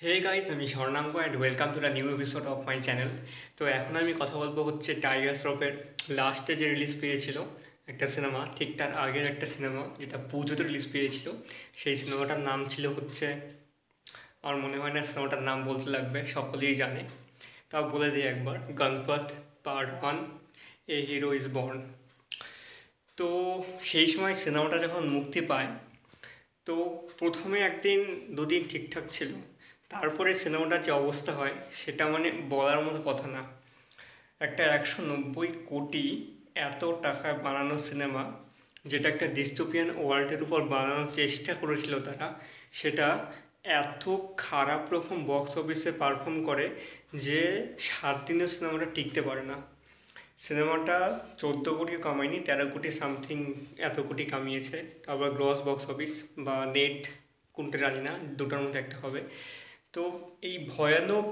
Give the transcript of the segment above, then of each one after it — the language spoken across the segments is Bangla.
হে গাইস, আমি Swarnango and welcome to the new episode of my channel. তো এখন আমি কথা বলবো হচ্ছে টাইগার শ্রফের লাস্টে যে রিলিজ পেয়েছিল একটা সিনেমা, ঠিক তার আগের একটা সিনেমা যেটা পুজোতে রিলিজ পেয়েছিল। সেই সিনেমাটার নাম ছিল হচ্ছে, আমার মনে হয় না সিনেমাটার নাম বলতে লাগবে, সকলেই জানে, তাও বলে দিই একবার, Ganpat part 1, A hero is born. তো সেই সময় সিনেমাটা যখন মুক্তি পায়, তো প্রথমে একদিন দুদিন ঠিকঠাক ছিল, তারপরে সিনেমাটার যে অবস্থা হয় সেটা মানে বলার মতো কথা না। একটা 190 কোটি এত টাকায় বানানো সিনেমা, যেটা একটা ডিস্টোপিয়ান ওয়ার্ল্ডের উপর বানানোর চেষ্টা করেছিল তারা, সেটা এত খারাপ রকম বক্স অফিসে পারফর্ম করে যে 7 দিনের সিনেমাটা টিকতে পারে না। সিনেমাটা 14 কোটি কামায়নি, 13 কোটি সামথিং এত কোটি কামিয়েছে। তারপর গ্রস বক্স অফিস বা নেট, কোনটা জানি না, দুটোর মধ্যে একটা হবে। তো এই ভয়ানক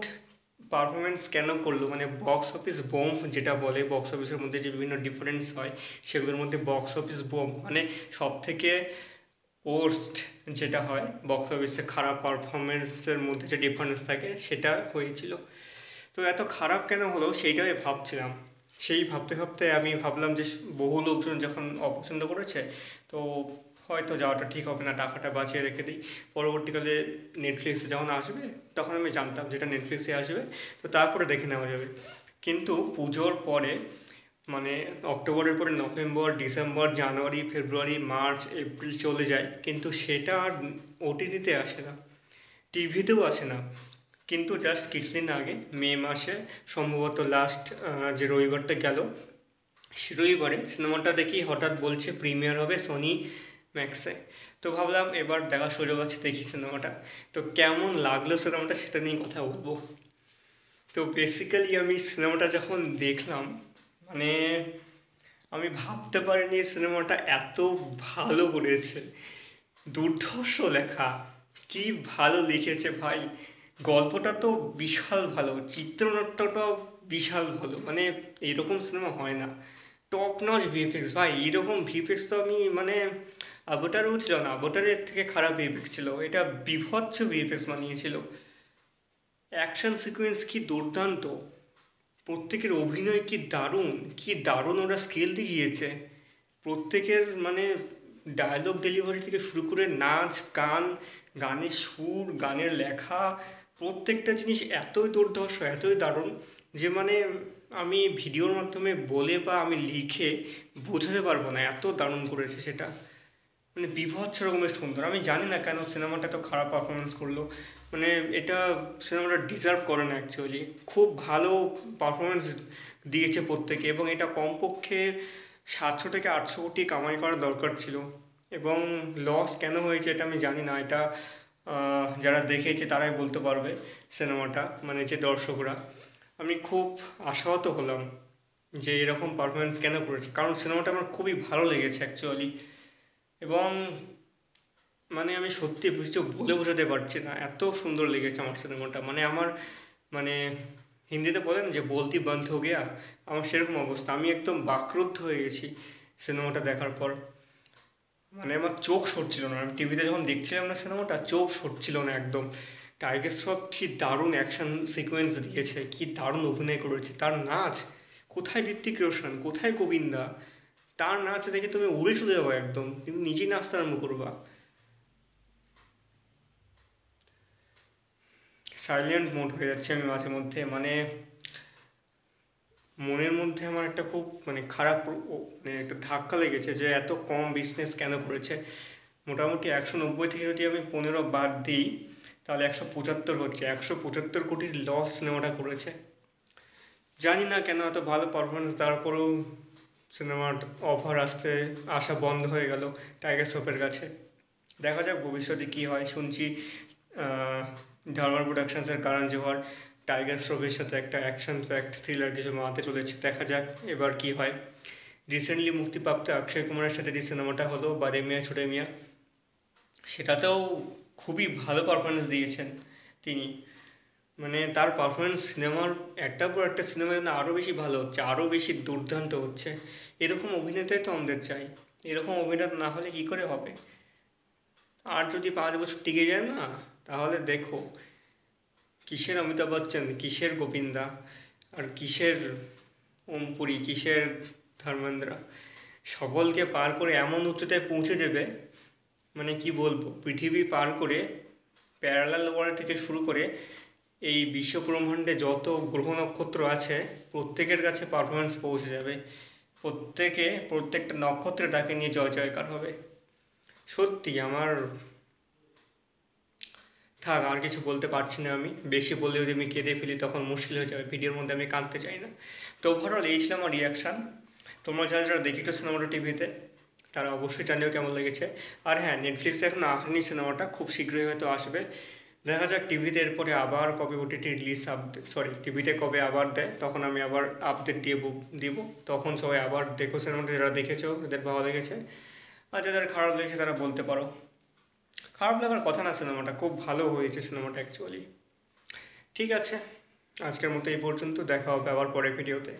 পারফরমেন্স কেন করলো, মানে বক্স অফিস বোম যেটা বলে, বক্স অফিসের মধ্যে যে বিভিন্ন ডিফারেন্স হয় সেগুলোর মধ্যে বক্স অফিস বোম মানে সব থেকে ওর্স্ট যেটা হয় বক্স অফিসে, খারাপ পারফরমেন্সের মধ্যে যে ডিফারেন্স থাকে সেটা হয়েছিল। তো এত খারাপ কেন হলো সেইটাই ভাবছিলাম। সেই ভাবতে ভাবতে আমি ভাবলাম যে বহু লোকজন যখন অপছন্দ করেছে, তো হয়তো যাওয়াটা ঠিক হবে না, টাকাটা বাঁচিয়ে রেখে দিই। পরবর্তীকালে নেটফ্লিক্সে যখন আসবে তখন আমি জানতাম যেটা নেটফ্লিক্সে আসবে, তো তারপরে দেখে নেওয়া যাবে। কিন্তু পুজোর পরে, মানে অক্টোবরের পরে নভেম্বর, ডিসেম্বর, জানুয়ারি, ফেব্রুয়ারি, মার্চ, এপ্রিল চলে যায়, কিন্তু সেটা আর ওটিটিতে আসে না, টিভিতেও আসে না। কিন্তু জাস্ট কিছুদিন আগে মে মাসে সম্ভবত লাস্ট যে রবিবারটা গেল, সে রবিবারে সিনেমাটা দেখি হঠাৎ বলছে প্রিমিয়ার হবে সোনি ম্যাক্সে। তো ভাবলাম এবার দেখার সুযোগ আছে, দেখি সিনেমাটা। তো কেমন লাগলো সিনেমাটা সেটা নিয়ে কথা বলবো। তো বেসিক্যালি আমি সিনেমাটা যখন দেখলাম, মানে আমি ভাবতে পারিনি সিনেমাটা এত ভালো করেছে। দুর্ধর্ষ লেখা, কি ভালো লিখেছে ভাই। গল্পটা তো বিশাল ভালো, চিত্রনাট্যটাও বিশাল ভালো, মানে এরকম সিনেমা হয় না। টপ নচ ভিএফএক্স ভাই, এরকম ভিএফএক্স তো আমি মানে অবতারেও ছিল না, অবতারের থেকে খারাপ ভিএফএক্স ছিল, এটা বিভৎস ভিএফএক্স বানিয়েছিল। অ্যাকশন সিকোয়েন্স কি দুর্দান্ত, প্রত্যেকের অভিনয় কি দারুণ, কি দারুণ ওরা স্কেল দেখিয়েছে। প্রত্যেকের মানে ডায়লগ ডেলিভারি থেকে শুরু করে নাচ গান, গানের সুর, গানের লেখা, প্রত্যেকটা জিনিস এতই দুর্ধর্ষ, এতই দারুণ যে মানে আমি ভিডিওর মাধ্যমে বলে বা আমি লিখে বোঝাতে পারবো না, এত দারুণ করেছে সেটা। মানে বীভৎস রকমের সুন্দর। আমি জানি না কেন সিনেমাটা এত খারাপ পারফরমেন্স করলো, মানে এটা সিনেমাটা ডিজার্ভ করে না অ্যাকচুয়ালি। খুব ভালো পারফরমেন্স দিয়েছে প্রত্যেকে, এবং এটা কমপক্ষে 700 থেকে 800 কোটি কামাই করা দরকার ছিল। এবং লস কেন হয়েছে এটা আমি জানি না, এটা যারা দেখেছে তারাই বলতে পারবে সিনেমাটা, মানে যে দর্শকরা। আমি খুব আশাহত হলাম যে এরকম পারফরমেন্স কেন করেছে, কারণ সিনেমাটা আমার খুবই ভালো লেগেছে অ্যাকচুয়ালি। এবং মানে আমি সত্যি বুঝতে বলে বোঝাতে পারছি না, এত সুন্দর লেগেছে আমার সিনেমাটা। মানে আমার মানে হিন্দিতে বলেন যে বলতি বন্ধ হো গিয়া, আমার সেরকম অবস্থা, আমি একদম বাকরুদ্ধ হয়ে গেছি সিনেমাটা দেখার পর। মানে আমার চোখ সরছিল না, আমি টিভিতে যখন দেখছিলাম না সিনেমাটা, চোখ সরছিল না একদম। টাইগার শ্রফ কি দারুণ অ্যাকশন সিকোয়েন্স দিয়েছে, কি দারুণ অভিনয় করেছে, তার নাচ, কোথায় ঋত্বিক রোশন, কোথায় গোবিন্দা, তার নাচ দেখে তুমি উড়ে চলে যাবো একদম, তুমি নিজেই নাচতে আরম্ভ করবা। সাইলেন্ট মোড হয়ে যাচ্ছে আমি মাঝে মধ্যে, মানে মনের মধ্যে আমার একটা খুব মানে খারাপ মানে একটা ধাক্কা লেগেছে যে এত কম বিজনেস কেন করেছে। মোটামুটি 190 থেকে যদি আমি 15 বাদ দিই, তাহলে 175 হচ্ছে, 175 কোটির লস সিনেমাটা করেছে। জানি না কেন এত ভালো পারফরমেন্স দেওয়ার পরেও সিনেমার অফার আসা বন্ধ হয়ে গেল টাইগার শ্রফের কাছে। দেখা যাক ভবিষ্যতে কী হয়। শুনছি ধর্মার প্রোডাকশনসের কারণ জোহর টাইগার শ্রফের সাথে একটা অ্যাকশন প্যাক্ট থ্রিলার কিছু বানাতে চলেছে, দেখা যাক এবার কি হয়। রিসেন্টলি মুক্তিপ্রাপ্ত অক্ষয় কুমারের সাথে যে সিনেমাটা হলো বারে মিয়া ছোটে মিয়া, সেটাতেও খুবই ভালো পারফরমেন্স দিয়েছেন তিনি। মানে তার পারফরমেন্স সিনেমার একটার পর একটা সিনেমা যেন আরও বেশি ভালো হচ্ছে, আরও বেশি দুর্দান্ত হচ্ছে। এরকম অভিনেতাই তো আমাদের চাই, এরকম অভিনেতা না হলে কী করে হবে। আর যদি 5 বছর টিকে যায় না, তাহলে দেখো কিসের অমিতাভ বচ্চন, কিসের গোবিন্দা, আর কিসের ওমপুরি, কিসের ধর্মেন্দ্রা, সকলকে পার করে এমন উচ্চতায় পৌঁছে দেবে, মানে কি বলবো, পৃথিবী পার করে প্যারালাল ওয়ার্ল্ড থেকে শুরু করে এই বিশ্বব্রহ্মাণ্ডে যত গ্রহ নক্ষত্র আছে প্রত্যেকের কাছে পারফরমেন্স পৌঁছে যাবে। প্রত্যেকটা নক্ষত্রে তাকে নিয়ে জয় জয়কার হবে। সত্যি আমার থাক, আর কিছু বলতে পারছি না। আমি বেশি বললে যদি আমি কেঁদে ফেলি তখন মুশকিল হয়ে যাবে, ভিডিওর মধ্যে আমি কাঁদতে চাই না। তো ওভারঅল এই ছিল আমার রিয়াকশান। তোমরা যারা যারা দেখেছো সিনেমাটা টিভিতে তারা অবশ্যই জানিও কেমন লেগেছে। আর হ্যাঁ, নেটফ্লিক্সে এখন আসেনি সিনেমাটা, খুব শীঘ্রই হয়তো আসবে। দেখা যাক টিভিতে এরপরে আবার কবে ওটিটি রিলিজ আপডেট, সরি টিভিতে কবে আবার দেয়, তখন আমি আবার আপডেট দিব। তখন সবাই আবার দেখো সিনেমাটা, যারা দেখেছো যাদের ভালো লেগেছে, আর যাদের খারাপ লেগেছে তারা বলতে পারো। খারাপ লাগার কথা না, সিনেমাটা খুব ভালো হয়েছে সিনেমাটা অ্যাকচুয়ালি। ঠিক আছে, আজকের মতো এই পর্যন্ত, দেখা হবে আবার পরের ভিডিওতে।